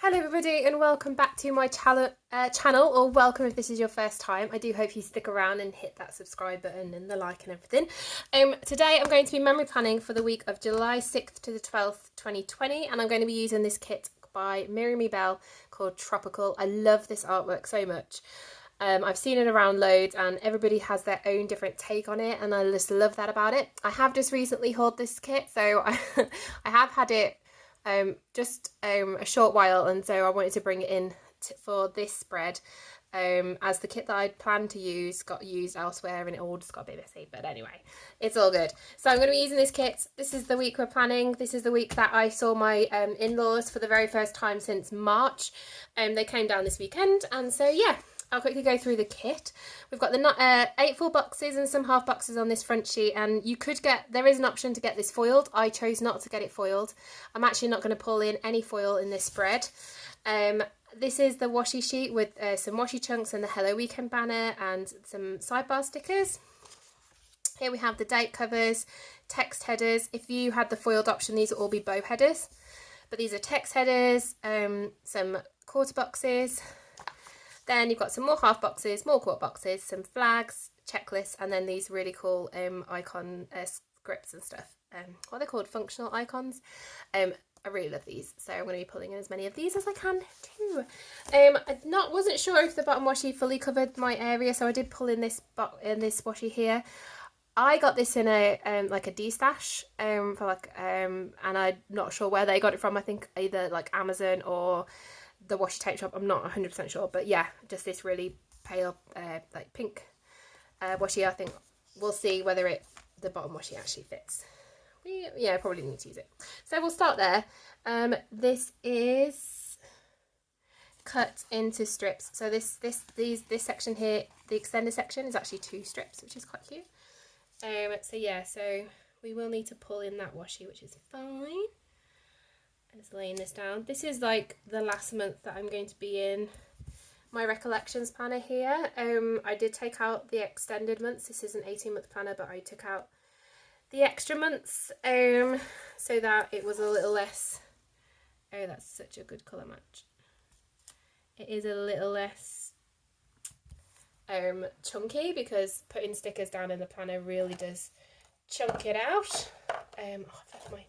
Hello everybody and welcome back to my channel, or welcome if this is your first time. I do hope you stick around and hit that subscribe button and the like and everything. Today I'm going to be memory planning for the week of July 6th to the 12th, 2020, and I'm going to be using this kit by MiriMiBelle called Tropical. I love this artwork so much. I've seen it around loads and everybody has their own different take on it, and I just love that about it. I have just recently hauled this kit, so I have had it just a short while, and so I wanted to bring it in for this spread, as the kit that I planned to use got used elsewhere and it all just got a bit messy, but anyway, it's all good. So I'm going to be using this kit. This is the week we're planning. This is the week that I saw my in-laws for the very first time since March. They came down this weekend, and so yeah, I'll quickly go through the kit. We've got the 8 full boxes and some half boxes on this front sheet, and there is an option to get this foiled. I chose not to get it foiled. I'm actually not going to pull in any foil in this spread. This is the washi sheet with some washi chunks and the Hello Weekend banner and some sidebar stickers. Here we have the date covers, text headers. If you had the foiled option, these will all be bow headers, but these are text headers, some quarter boxes. Then you've got some more half boxes, more quarter boxes, some flags, checklists, and then these really cool icon scripts and stuff. What are they called? Functional icons. I really love these, so I'm going to be pulling in as many of these as I can too. I wasn't sure if the bottom washi fully covered my area, so I did pull in this washi here. I got this in a like a D-stash and I'm not sure where they got it from. I think either like Amazon or the washi tape shop. I'm not 100% sure, but yeah, just this really pale like pink washi. I think we'll see whether the bottom washi actually fits. Yeah, probably need to use it. So we'll start there. This is cut into strips. So this section here, the extended section, is actually 2 strips, which is quite cute. So yeah, so we will need to pull in that washi, which is fine. I'm just laying this down. This is like the last month that I'm going to be in my Recollections planner here. I did take out the extended months. This is an 18-month planner, but I took out the extra months so that it was a little less. Oh, that's such a good colour match. It is a little less chunky, because putting stickers down in the planner really does chunk it out. I've left my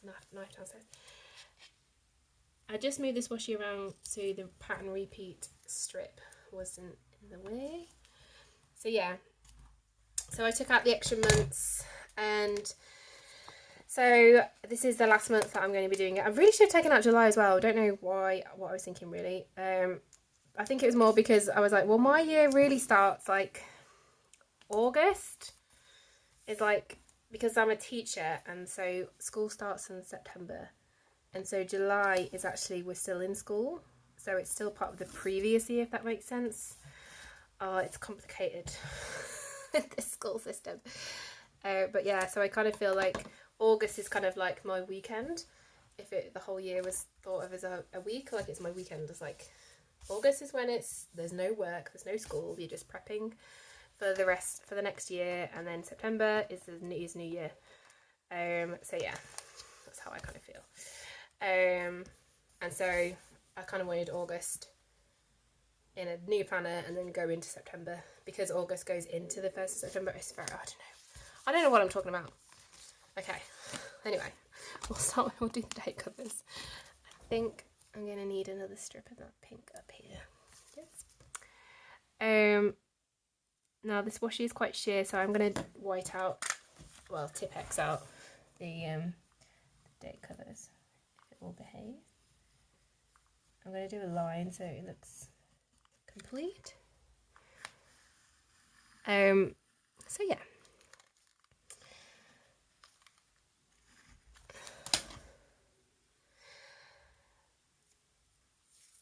knife downstairs. I just moved this washi around so the pattern repeat strip wasn't in the way. So yeah, so I took out the extra months, and so this is the last month that I'm going to be doing it. I really should have taken out July as well. I don't know what I was thinking really. I think it was more because I was like, well, my year really starts like August. It's like, because I'm a teacher, and so school starts in September. And so July is actually, we're still in school, so it's still part of the previous year, if that makes sense. It's complicated, this school system. But yeah, so I kind of feel like August is kind of like my weekend. If the whole year was thought of as a week, like it's my weekend. It's like August is when there's no work, there's no school, you're just prepping for the next year, and then September is the New Year. So yeah, that's how I kind of feel. And so I kind of wanted August in a new planner and then go into September, because August goes into the 1st of September. I don't know what I'm talking about. Okay, anyway, we'll do the date covers. I think I'm going to need another strip of that pink up here. Yes. Now this washi is quite sheer, so I'm going to Tip-X out the date covers. Will behave. I'm going to do a line so it looks complete. So yeah.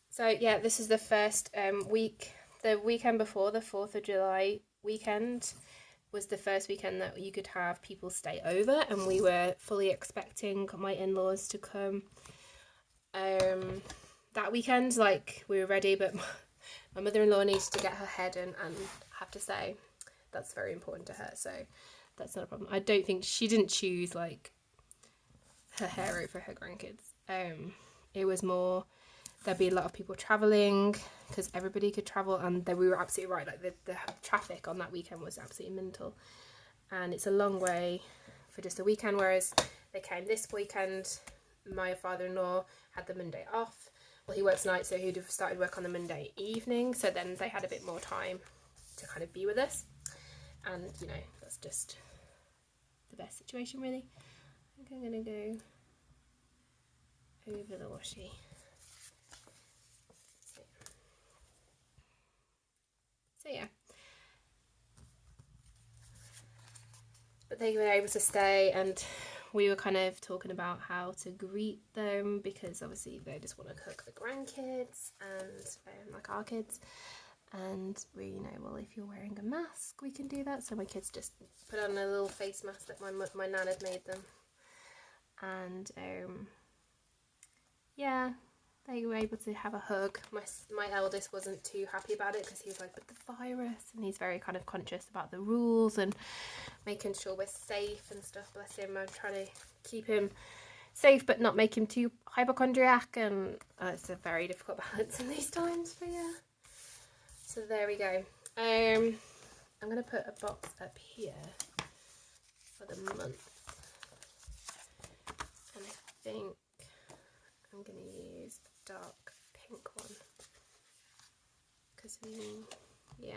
So yeah, this is the first week. The weekend before, the 4th of July weekend, was the first weekend that you could have people stay over, and we were fully expecting my in-laws to come that weekend. Like, we were ready, but my mother-in-law needs to get her head in, and I have to say that's very important to her, so that's not a problem. I don't think she didn't choose like her hair over her grandkids. It was more there'd be a lot of people travelling because everybody could travel, and then we were absolutely right, like the traffic on that weekend was absolutely mental, and it's a long way for just a weekend, whereas they came this weekend. My father-in-law had the Monday off. Well, he works nights, so he'd have started work on the Monday evening, so then they had a bit more time to kind of be with us, and you know, that's just the best situation really. I think I'm going to go over the washi. So yeah, but they were able to stay, and we were kind of talking about how to greet them, because obviously they just want to cook the grandkids and like our kids, and we, you know, well, if you're wearing a mask we can do that, so my kids just put on a little face mask that my nan had made them, and yeah, they were able to have a hug. My eldest wasn't too happy about it because he was like, but the virus, and he's very kind of conscious about the rules and making sure we're safe and stuff. Bless him. I'm trying to keep him safe but not make him too hypochondriac, and it's a very difficult balance in these times, but yeah. So there we go. I'm going to put a box up here for the month, and I think I'm going to use the dark pink one because yeah.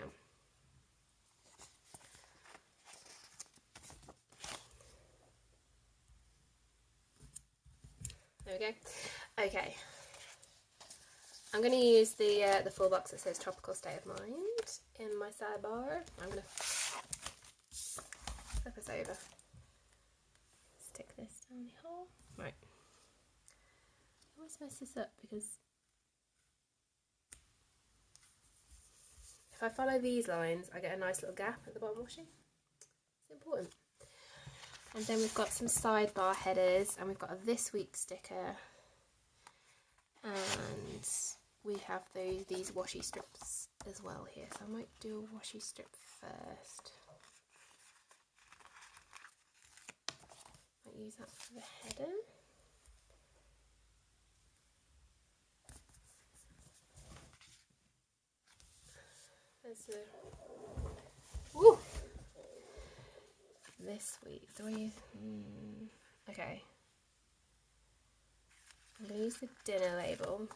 There we go. Okay. I'm going to use the full box that says Tropical State of Mind in my sidebar. I'm going to flip this over. Stick this down the hole. Right. I always mess this up because if I follow these lines, I get a nice little gap at the bottom washi. It's important. And then we've got some sidebar headers, and we've got a this week sticker, and we have these washi strips as well here. So I might do a washi strip first. Might use that for the header. There's a woo. This week, do I use? Okay. I'm going to use the dinner label,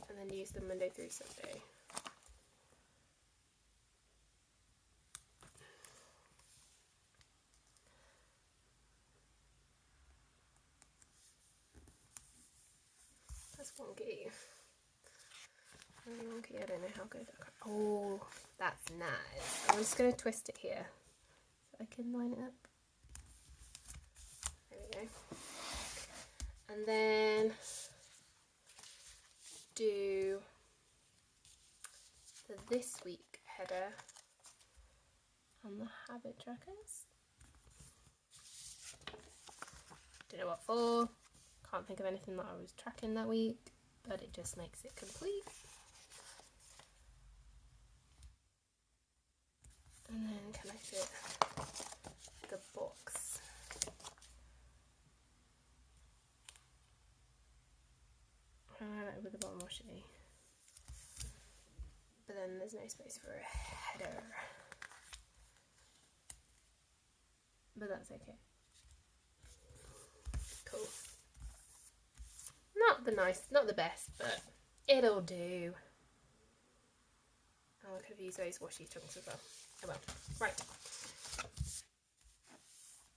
and then use the Monday through Sunday. That's wonky. I don't know how good. Oh, that's nice. I'm just going to twist it here so I can line it up. There we go. And then do the this week header on the habit trackers. Don't know what for. Can't think of anything that I was tracking that week, but it just makes it complete. And then connect it to the box. Over the bottom washi. But then there's no space for a header. But that's okay. Cool. Not the best, but it'll do. Oh, I could have used those washi chunks as well. Oh well. Right.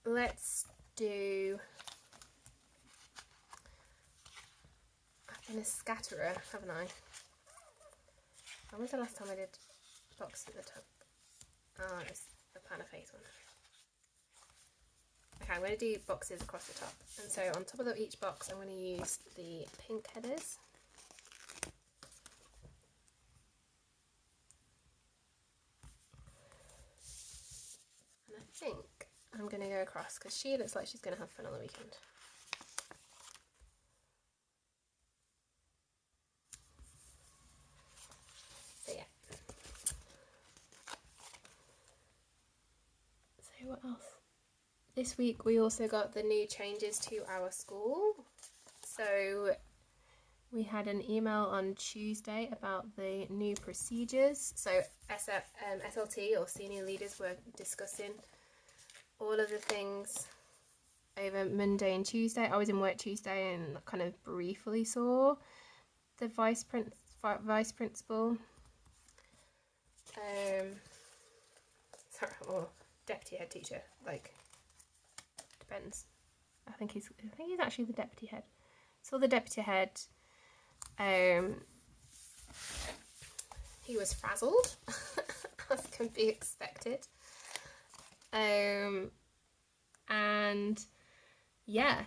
Let's do. I've been a scatterer, haven't I? When was the last time I did box at the top? Oh, it's the planner face one. Okay, I'm going to do boxes across the top. And so on top of each box, I'm going to use the pink headers. And I think I'm going to go across because she looks like she's going to have fun on the weekend. So yeah. So what else? this week we also got the new changes to our school. So we had an email on Tuesday about the new procedures. So SLT, or senior leaders, were discussing all of the things over Monday and Tuesday. I was in work Tuesday and kind of briefly saw the vice principal, or deputy head teacher, like, depends. I think he's actually the deputy head. Saw the deputy head. He was frazzled, as can be expected. And yeah,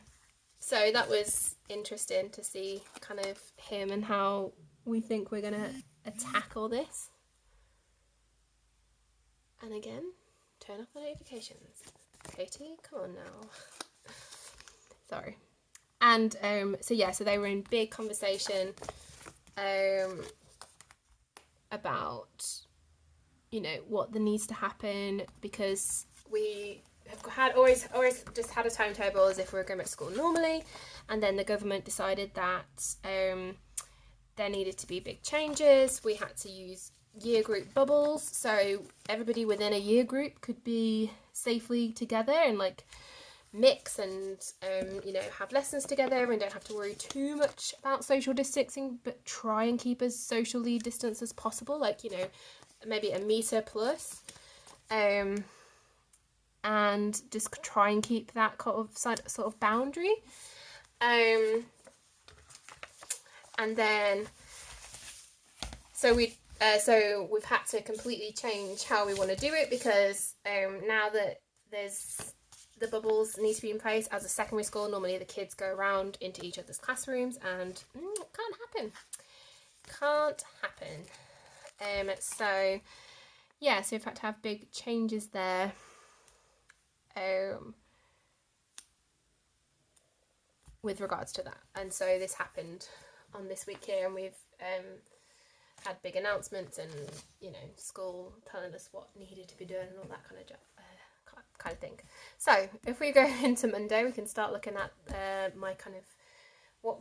so that was interesting to see kind of him and how we think we're gonna tackle this. And again, turn off the notifications. Katie, come on now. Sorry. And so they were in big conversation about, you know, what needs to happen, because we have always just had a timetable as if we were going to school normally, and then the government decided that there needed to be big changes. We had to use year group bubbles, so everybody within a year group could be safely together and like mix and you know, have lessons together and don't have to worry too much about social distancing, but try and keep as socially distanced as possible, like, you know, maybe a meter plus, and just try and keep that sort of boundary. And then so we've had to completely change how we want to do it, because now that the bubbles need to be in place as a secondary school, normally the kids go around into each other's classrooms, and it can't happen. So yeah, so we've had to have big changes there. With regards to that, and so this happened on this week here, and we've had big announcements and, you know, school telling us what needed to be done and all that kind of thing. So if we go into Monday, we can start looking at my kind of what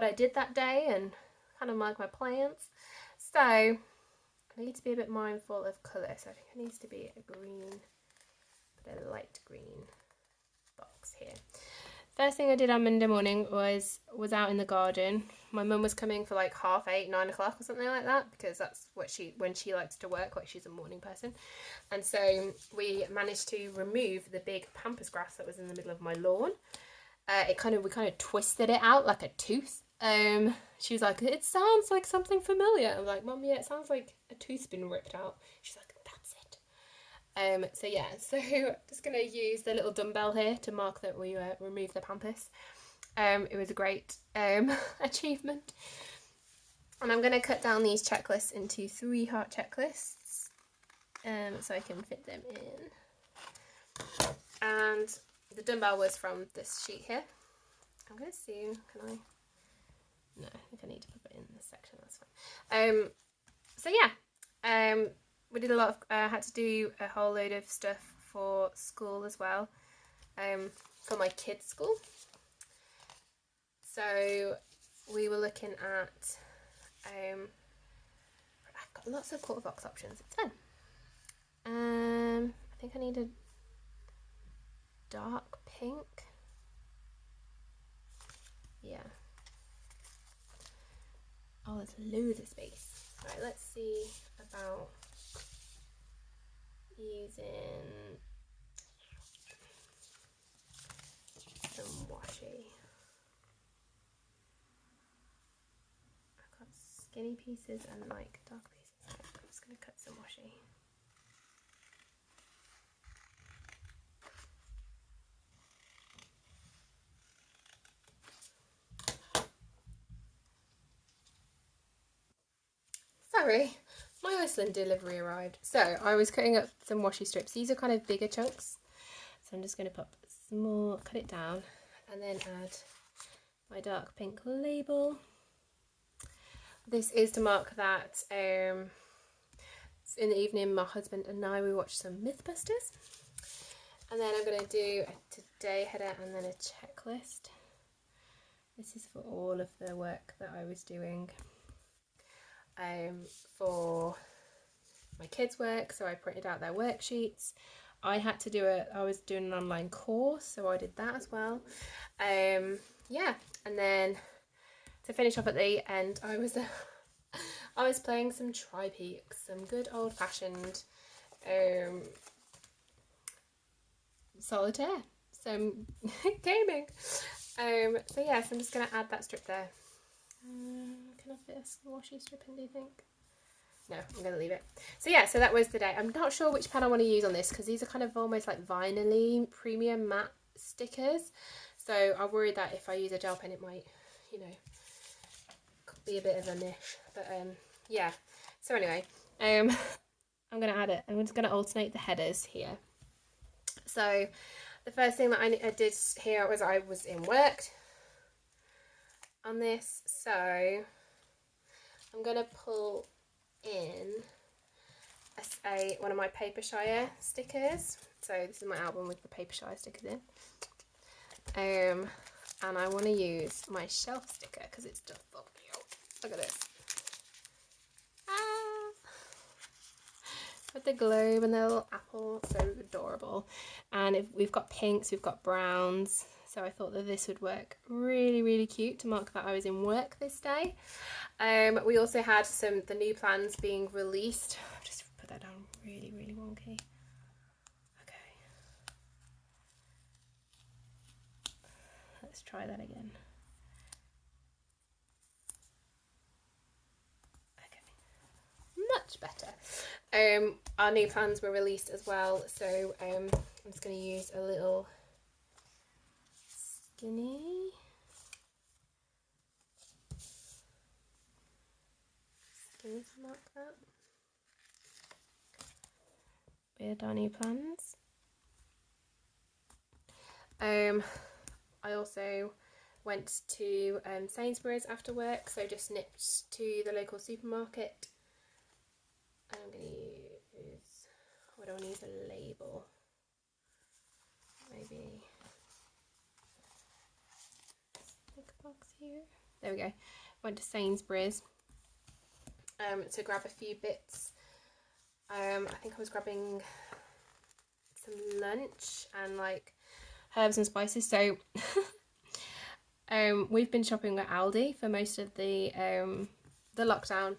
I did that day, and kind of like my plans. So I need to be a bit mindful of colour, so I think it needs to be a green, but a light green box here. First thing I did on Monday morning was out in the garden. My mum was coming for like 8:30, 9 o'clock or something like that, because that's when she likes to work, like she's a morning person. And so we managed to remove the big pampas grass that was in the middle of my lawn. We kind of twisted it out like a tooth. She was like, "It sounds like something familiar." I'm like, "Mum, yeah, it sounds like a tooth's been ripped out." She's like, "That's it." So just going to use the little dumbbell here to mark that we removed the pampas. It was a great achievement. And I'm going to cut down these checklists into 3 heart checklists, so I can fit them in. And the dumbbell was from this sheet here. I'm going to see, can I? No, I think I need to put it in this section, that's fine. We did a lot of, had to do a whole load of stuff for school as well, for my kids' school. So we were looking at, I've got lots of quarter box options. It's fun. I think I need a dark pink. Yeah. Oh, there's loads of space. Right, let's see about using some washi. I've got skinny pieces and like dark pieces. I'm just going to cut some washi. Sorry, my Iceland delivery arrived. So I was cutting up some washi strips. These are kind of bigger chunks. So I'm just going to pop small, cut it down, and then add my dark pink label. This is to mark that in the evening my husband and I, we watched some Mythbusters. And then I'm going to do a today header and then a checklist. This is for all of the work that I was doing for my kids' work. So I printed out their worksheets. I had to do I was doing an online course, so I did that as well. Yeah, and then to finish off at the end, I was playing some tri-peaks, some good old-fashioned solitaire, some gaming. So yeah, so I'm just going to add that strip there. Can I fit a washi strip in, do you think? No, I'm going to leave it. So yeah, so that was the day. I'm not sure which pen I want to use on this because these are kind of almost like vinyl-y premium matte stickers. So I worry that if I use a gel pen it might, you know, be a bit of a niche. But yeah, so anyway, I'm going to add it. I'm just going to alternate the headers here. So the first thing that I did here was I was in work on this. So I'm going to pull in one of my Papershire stickers. So this is my album with the Papershire stickers in. And I want to use my shelf sticker because it's just so cute. Look at this. Ah! With the globe and the little apple, so adorable. And we've got pinks, we've got browns. So I thought that this would work really, really cute to mark that I was in work this day. We also had the new plans being released. I'll just put that down really, really wonky. Okay. Let's try that again. Okay. Much better. Our new plans were released as well. So I'm just going to use a little skinny to mark that. With our new plans. I also went to Sainsbury's after work, so just nipped to the local supermarket. And I'm going to use, I don't want to use a label. Maybe stick box here. There we go. Went to Sainsbury's to grab a few bits. I think I was grabbing some lunch and like herbs and spices. So we've been shopping at Aldi for most of the lockdown.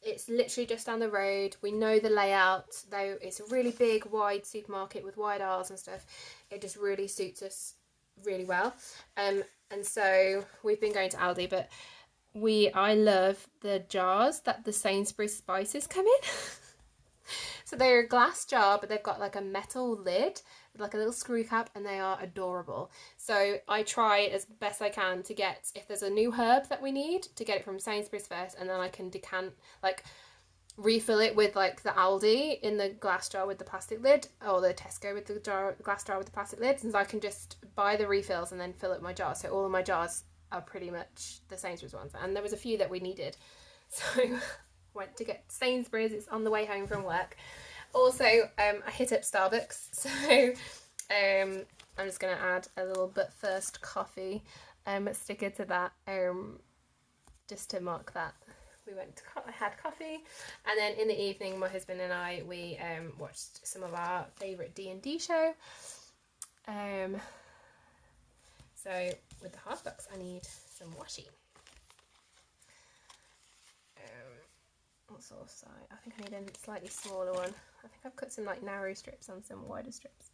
It's literally just down the road. We know the layout, though it's a really big, wide supermarket with wide aisles and stuff. It just really suits us really well. And so we've been going to Aldi, but I love the jars that the Sainsbury's spices come in. So they're a glass jar, but they've got like a metal lid with like a little screw cap, and they are adorable. So I try as best I can to get, if there's a new herb that we need, to get it from Sainsbury's first, and then I can refill it with like the Aldi in the glass jar with the plastic lid, or the Tesco with the glass jar with the plastic lid, and so I can just buy the refills and then fill up my jar. So all of my jars are pretty much the Sainsbury's ones, and there was a few that we needed, so went to get Sainsbury's. It's on the way home from work. Also, I hit up Starbucks, so I'm just going to add a little but first coffee sticker to that, just to mark that we had coffee. And then in the evening, my husband and I, we watched some of our favourite D&D show. So with the half bucks, I need some washi. What sort of size? I think I need a slightly smaller one. I think I've cut some like narrow strips on some wider strips.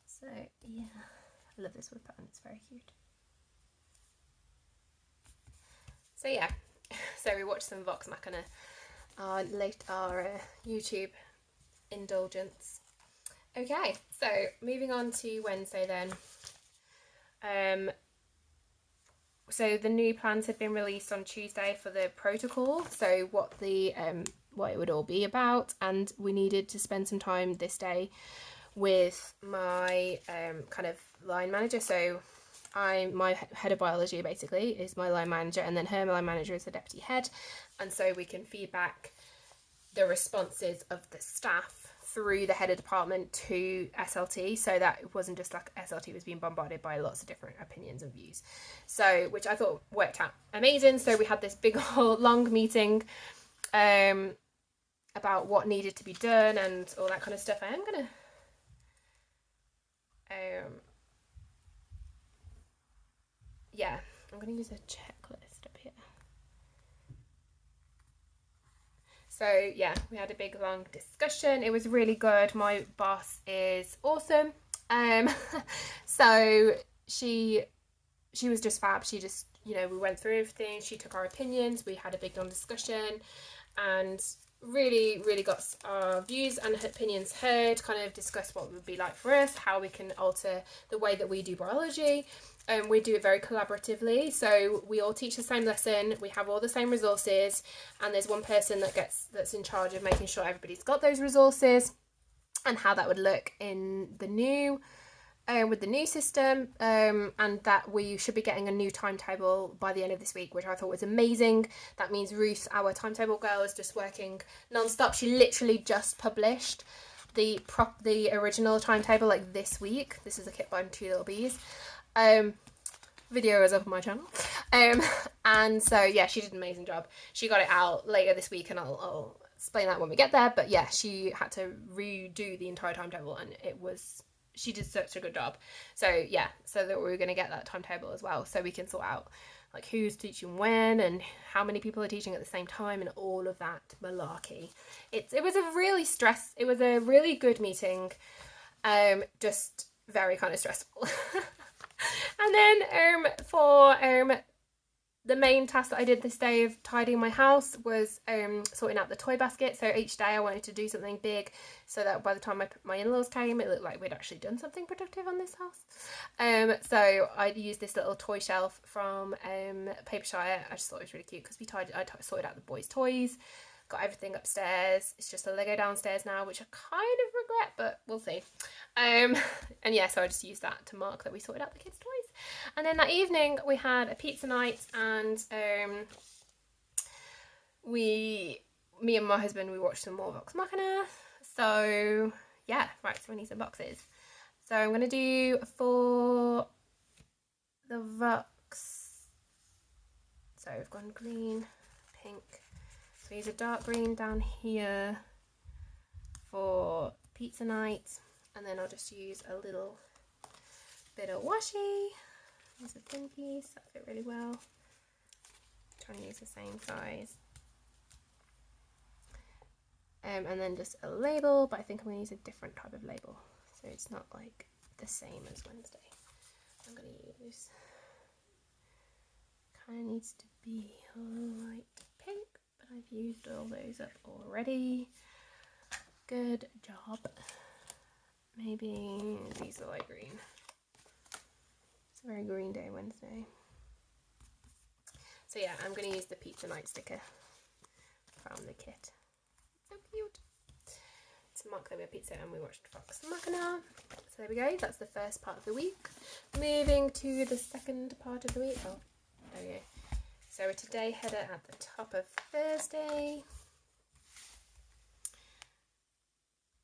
So yeah, I love this wood pattern. It's very cute. So yeah, so we watched some Vox Machina, our YouTube indulgence. Okay, so moving on to Wednesday then. So the new plans had been released on Tuesday for the protocol, so what it would all be about, and we needed to spend some time this day with my kind of line manager. So my head of biology basically is my line manager, and then her line manager is the deputy head, and so we can feedback the responses of the staff through the head of department to SLT, so that it wasn't just like SLT was being bombarded by lots of different opinions and views. So, which I thought worked out amazing. So we had this big whole long meeting about what needed to be done and all that kind of stuff. I am gonna I'm gonna use a checklist up here. So yeah, we had a big long discussion. It was really good. My boss is awesome. So she was just fab. She just, you know, we went through everything. She took our opinions. We had a big long discussion and really got our views and opinions heard, kind of discussed what it would be like for us, how we can alter the way that we do biology. We do it very collaboratively, so we all teach the same lesson, we have all the same resources, and there's one person that's in charge of making sure everybody's got those resources, and how that would look in the new with the new system, and that we should be getting a new timetable by the end of this week, which I thought was amazing. That means Ruth, our timetable girl, is just working non-stop. She literally just published the original timetable like this week. This is a kit by Two Little Bees. Video is up on my channel, and so yeah, she did an amazing job. She got it out later this week, and I'll explain that when we get there. But yeah, she had to redo the entire timetable, and she did such a good job. So yeah, so that we're going to get that timetable as well, so we can sort out like who's teaching when and how many people are teaching at the same time and all of that malarkey. It was a really good meeting, just very kind of stressful. And then for the main task that I did this day of tidying my house was sorting out the toy basket. So each day I wanted to do something big, so that by the time my in-laws came, it looked like we'd actually done something productive on this house. So I used this little toy shelf from Papershire. I just thought it was really cute because I sorted out the boys' toys, got everything upstairs. It's just a Lego downstairs now, which I kind of regret, but we'll see. And yeah, so I just used that to mark that we sorted out the kids' toys. And then that evening we had a pizza night, and me and my husband, we watched some more Vox Machina. So yeah, right, so we need some boxes. So I'm going to do for the Vox, so we've gone green, pink, so use a dark green down here for pizza night, and then I'll just use a little bit of washi. Use a thin piece, that fit really well. Try and use the same size. And then just a label, but I think I'm going to use a different type of label, so it's not like the same as Wednesday. I'm going to use, kind of needs to be light pink, but I've used all those up already. Good job. Maybe these are light green. It's a very green day Wednesday. So yeah, I'm going to use the pizza night sticker from the kit. So cute. To mark that we had pizza and we watched Vox Machina. So there we go, that's the first part of the week. Moving to the second part of the week. Oh, there we go. So we're today header at the top of Thursday.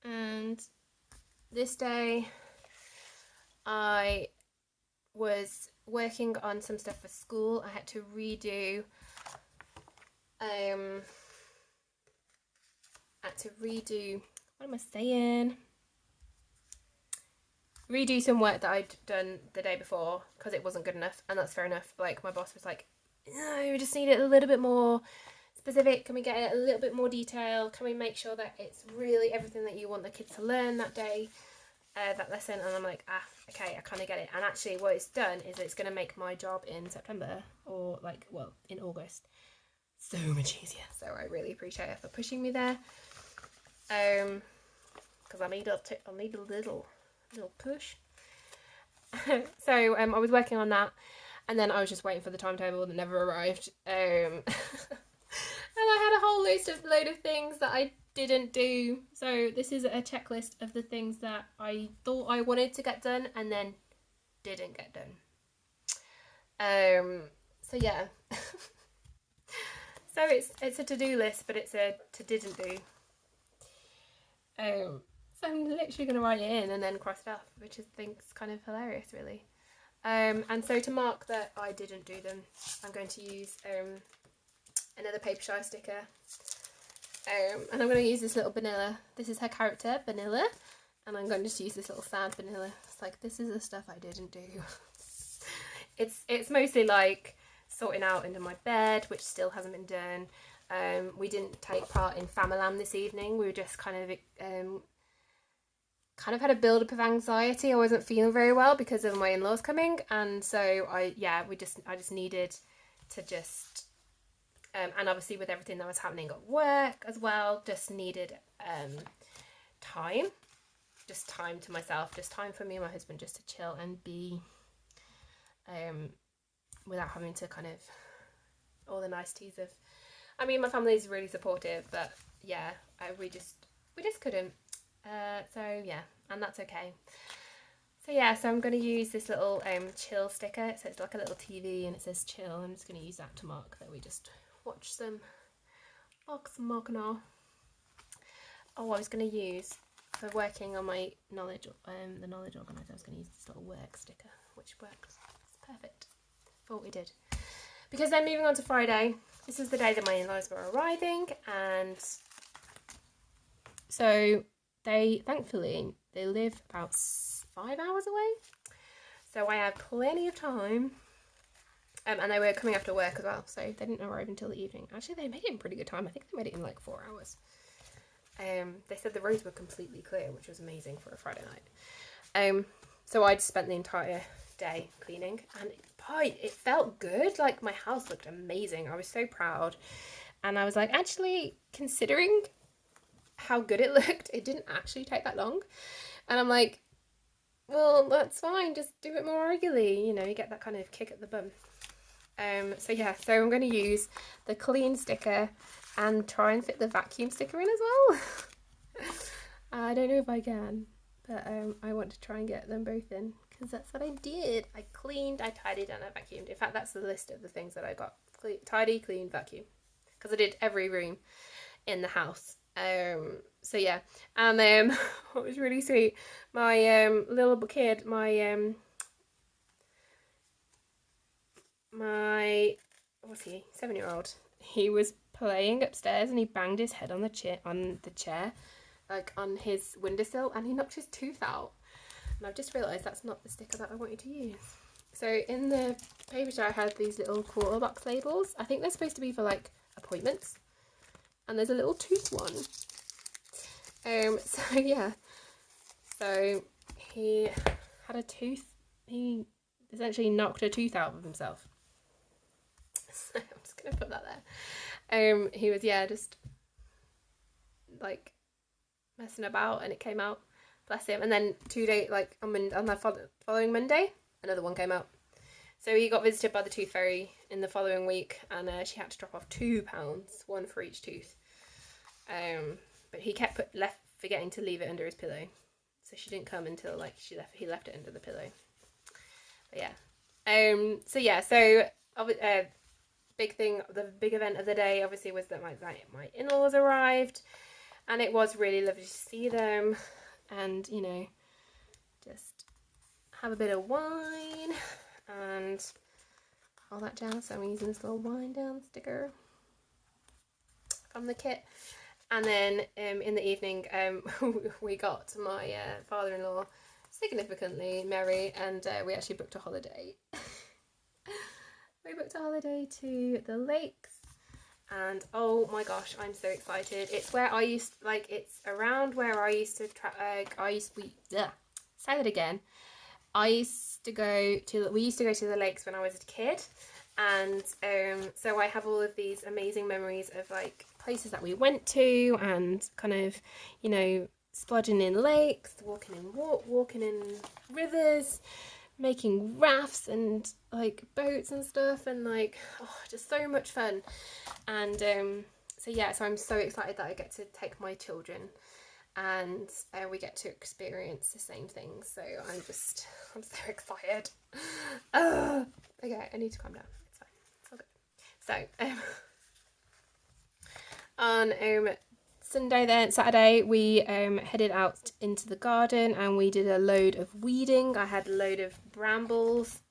And this day I was working on some stuff for school. I had to redo what am I saying? Redo some work that I'd done the day before because it wasn't good enough, and that's fair enough. Like, my boss was like, "No, we just need it a little bit more specific. Can we get it a little bit more detail? Can we make sure that it's really everything that you want the kids to learn that day, that lesson?" And I'm like, okay, I kind of get it. And actually what it's done is it's going to make my job in September, or like, well, in August, so much easier. So I really appreciate her for pushing me there, because I need a little push. So I was working on that, and then I was just waiting for the timetable that never arrived. And I had a whole load of things that I didn't do. So this is a checklist of the things that I thought I wanted to get done and then didn't get done. So yeah. So it's a to-do list, but it's a to didn't do. So I'm literally going to write it in and then cross it off, which I think's kind of hilarious, really. And so to mark that I didn't do them, I'm going to use another Papershire sticker. And I'm going to use this little Vanilla. This is her character, Vanilla. And I'm going to just use this little sad Vanilla. It's like, this is the stuff I didn't do. It's mostly like sorting out under my bed, which still hasn't been done. We didn't take part in Famalam this evening. We were just kind of had a build-up of anxiety. I wasn't feeling very well because of my in-laws coming, and so I just needed to just and obviously with everything that was happening at work as well, just needed time to myself, just time for me and my husband just to chill and be without having to kind of all the niceties of, I mean, my family is really supportive, but yeah, we just couldn't. So yeah, and that's okay. So yeah, so I'm going to use this little chill sticker. So it's like a little TV and it says chill. I'm just going to use that to mark that we just watched some box marking off. Oh, I was going to use, for working on my knowledge, the knowledge organizer, I was going to use this little work sticker, which works. It's perfect for what we did. Because then moving on to Friday, this is the day that my in-laws were arriving, and so they, thankfully, they live about 5 hours away, so I have plenty of time, and they were coming after work as well, so they didn't arrive until the evening. Actually, they made it in pretty good time. I think they made it in like 4 hours. They said the roads were completely clear, which was amazing for a Friday night. So I'd spent the entire day cleaning, and it felt good. Like, my house looked amazing. I was so proud, and I was like, actually, considering how good it looked, it didn't actually take that long. And I'm like, well, that's fine, just do it more regularly, you know, you get that kind of kick at the bum. So yeah, so I'm going to use the clean sticker and try and fit the vacuum sticker in as well. I don't know if I can, but I want to try and get them both in, because that's what I did. I cleaned, I tidied, and I vacuumed. In fact, that's the list of the things that I got. Tidy, clean, vacuum, because I did every room in the house. So yeah, and what was really sweet, my little kid, my what's he, 7-year-old, he was playing upstairs and he banged his head on the chair, like on his windowsill, and he knocked his tooth out. And I've just realised that's not the sticker that I wanted to use. So in the Papershire I had these little quarter box labels. I think they're supposed to be for like appointments. And there's a little tooth one. So yeah. So he had a tooth. He essentially knocked a tooth out of himself. So I'm just gonna put that there. He was, yeah, just like messing about, and it came out. Bless him. And then 2 days, like on the following Monday, another one came out. So he got visited by the tooth fairy in the following week, and she had to drop off £2, one for each tooth. But he kept forgetting to leave it under his pillow, so she didn't come until like he left it under the pillow. But yeah. So yeah. So the big event of the day obviously was that my in-laws arrived, and it was really lovely to see them, and you know, just have a bit of wine and all that jazz. So I'm using this little wind down sticker from the kit. And then in the evening we got my father-in-law significantly merry, and we actually booked a holiday. We booked a holiday to the lakes, and oh my gosh, I'm so excited. It's where it's around where I used to say that again. We used to go to the lakes when I was a kid, and so I have all of these amazing memories of like places that we went to, and kind of, you know, splodging in lakes, walking in rivers, making rafts and like boats and stuff, and like, oh, just so much fun. And so yeah, so I'm so excited that I get to take my children, and we get to experience the same things. So I'm so excited. Okay, I need to calm down. It's fine. It's all good. So Saturday, we headed out into the garden and we did a load of weeding. I had a load of brambles,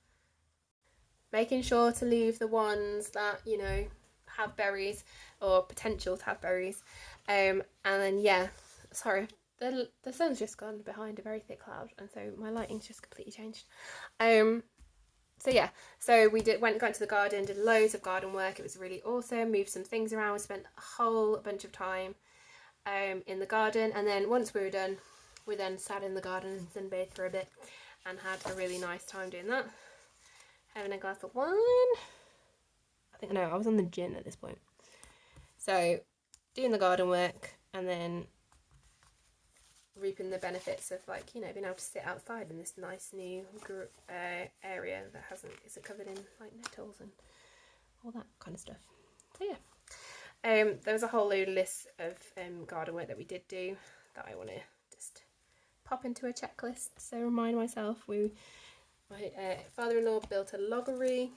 making sure to leave the ones that, you know, have berries or potential to have berries. And then, yeah, sorry, the sun's just gone behind a very thick cloud, and so my lighting's just completely changed. So yeah, so we went to the garden, did loads of garden work. It was really awesome. Moved some things around. We spent a whole bunch of time in the garden, and then once we were done, we then sat in the garden and sunbathed for a bit and had a really nice time doing that. Having a glass of wine. I was on the gin at this point. So doing the garden work and then reaping the benefits of, like, you know, being able to sit outside in this nice new area that isn't covered in like nettles and all that kind of stuff. So yeah, there was a whole load of lists of garden work that we did do that I want to just pop into a checklist. So remind myself. My father-in-law built a loggery,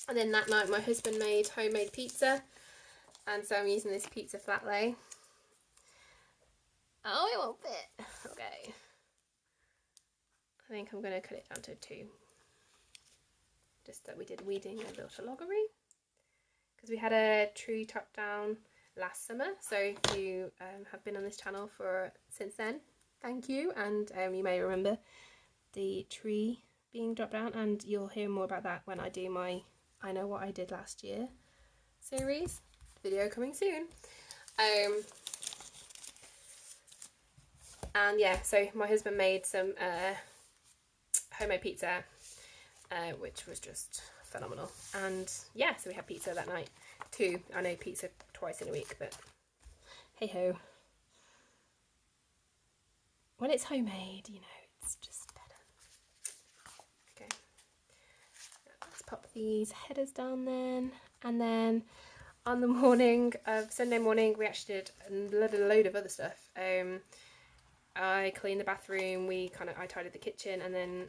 and then that night my husband made homemade pizza, and so I'm using this pizza flat lay. Oh, it won't fit. Okay. I think I'm going to cut it down to 2. Just that we did weeding and built a loggery. Because we had a tree chopped down last summer. So if you have been on this channel since then, thank you. And you may remember the tree being dropped down. And you'll hear more about that when I do my I Know What I Did Last Year series. Video coming soon. And yeah, so my husband made some homemade pizza, which was just phenomenal. And yeah, so we had pizza that night too. I know pizza twice in a week, but hey ho. When it's homemade, you know, it's just better. Okay, let's pop these headers down then. And then on the morning of Sunday morning, we actually did a load of other stuff. I cleaned the bathroom, I tidied the kitchen, and then,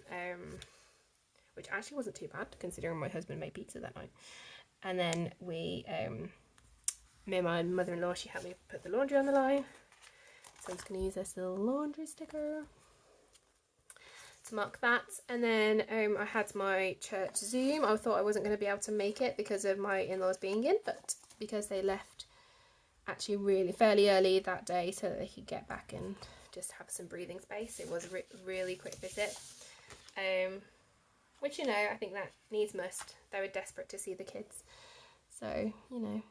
which actually wasn't too bad considering my husband made pizza that night. And then me and my mother-in-law, she helped me put the laundry on the line. So I'm just going to use this little laundry sticker to mark that. And then I had my church Zoom. I thought I wasn't going to be able to make it because of my in-laws being in, but because they left actually fairly early that day so that they could get back and just have some breathing space. It was a really quick visit, which, you know, I think that needs must. They were desperate to see the kids, so, you know,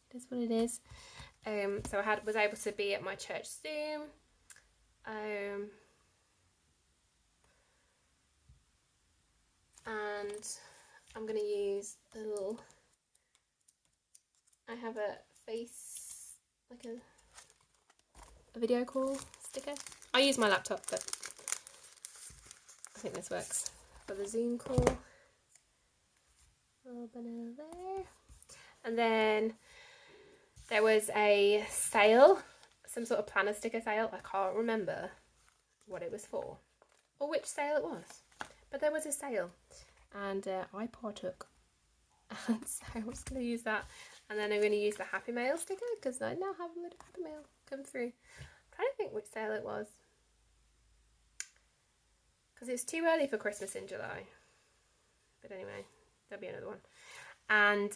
it is what it is. So I was able to be at my church Zoom, and I'm going to use the little, I have a face, like a video call sticker. I use my laptop, but I think this works for the Zoom call. Open it there. And then there was a sale, some sort of planner sticker sale. I can't remember what it was for or which sale it was, but there was a sale, and I partook. And so I'm just going to use that, and then I'm going to use the Happy Mail sticker because I now have a little Happy Mail come through. I'm trying to think which sale it was, because it's too early for Christmas in July. But anyway, there'll be another one. And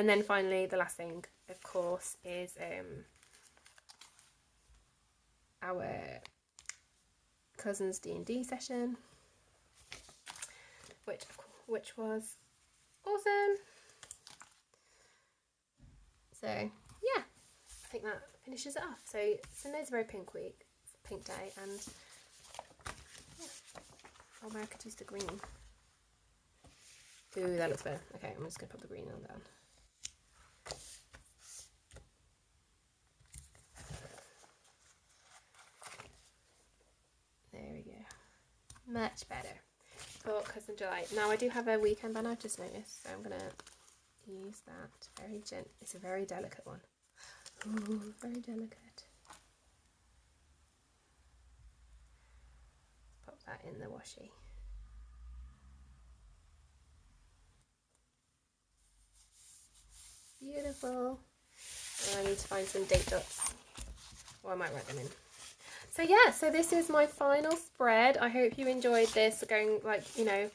then finally, the last thing, of course, is our cousins D&D session, which was awesome. So yeah, I think that finishes it off. So Sunday's a very pink day, and yeah. Oh, I could use the green. Ooh, that looks better. Okay, I'm just gonna put the green on down. There we go. Much better for Cousin July. Now I do have a weekend banner, I've just noticed, so I'm gonna use that very it's a very delicate one. Ooh, very delicate. Pop that in the washi. Beautiful. And I need to find some date dots. Or I might write them in. So yeah, so this is my final spread. I hope you enjoyed this, going like, you know,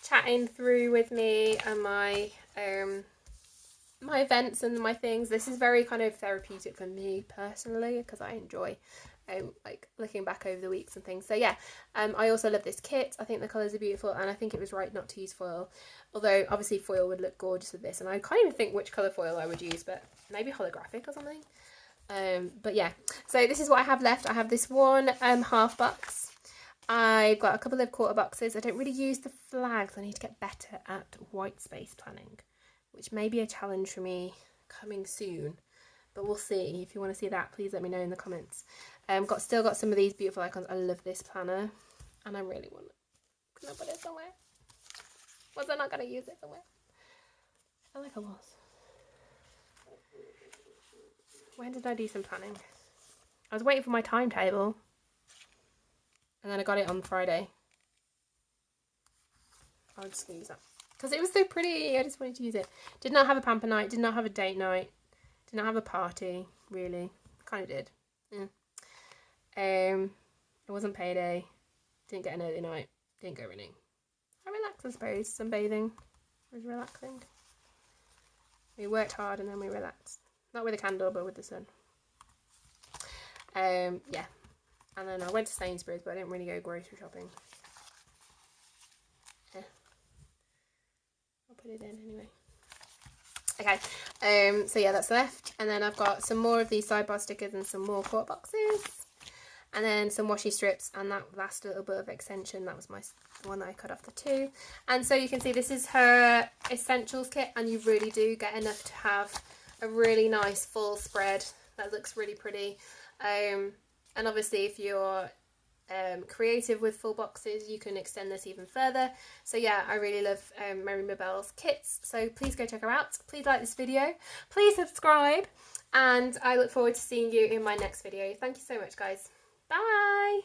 chatting through with me and my my events and my things. This is very kind of therapeutic for me personally, because I enjoy like looking back over the weeks and things. So yeah, I also love this kit. I think the colours are beautiful, and I think it was right not to use foil, although obviously foil would look gorgeous with this, and I can't even think which colour foil I would use, but maybe holographic or something. But yeah, so this is what I have left. I have this one half box. I've got a couple of quarter boxes. I don't really use the flags. I need to get better at white space planning, which may be a challenge for me coming soon, but we'll see. If you want to see that, please let me know in the comments. Still got some of these beautiful icons. I love this planner, and I really want it. Can I put it somewhere? Was I not going to use it somewhere? I feel like I was. When did I do some planning? I was waiting for my timetable, and then I got it on Friday. I'll just use that because it was so pretty. I just wanted to use it. Did not have a pamper night. Did not have a date night. Did not have a party. Really, kind of did. It wasn't payday. Didn't get an early night. Didn't go running. I relaxed, I suppose. Sunbathing was relaxing. We worked hard and then we relaxed. Not with a candle, but with the sun. Yeah. And then I went to Sainsbury's, but I didn't really go grocery shopping. Yeah. I'll put it in anyway. Okay. So yeah, that's left. And then I've got some more of these sidebar stickers and some more quarter boxes. And then some washi strips, and that last little bit of extension, that was the one that I cut off the two. And so you can see this is her essentials kit, and you really do get enough to have a really nice full spread that looks really pretty. And obviously if you're creative with full boxes, you can extend this even further. So yeah, I really love MiriMiBelle's kits, so please go check her out. Please like this video, please subscribe, and I look forward to seeing you in my next video. Thank you so much, guys. Bye!